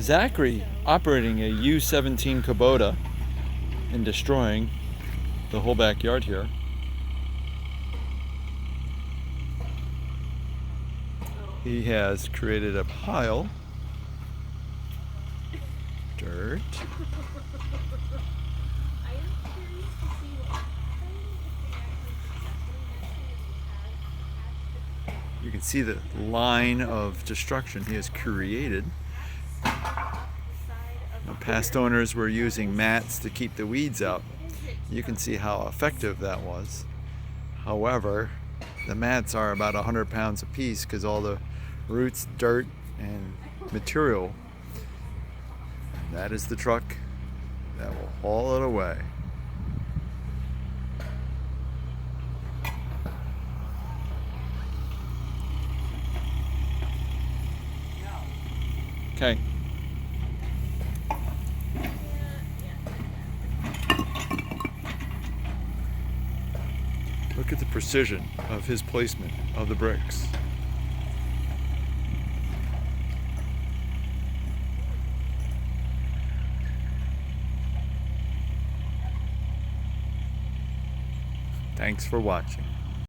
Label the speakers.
Speaker 1: Zachary operating a U17 kubota and destroying the whole backyard here. He has created a pile of dirt. You can see the line of destruction he has created. The past owners were using mats to keep the weeds out. You can see how effective that was. However, the mats are about 100 pounds a piece because all the roots, dirt, and material. That is the truck that will haul it away. Okay. Look at the precision of his placement of the bricks. Thanks for watching.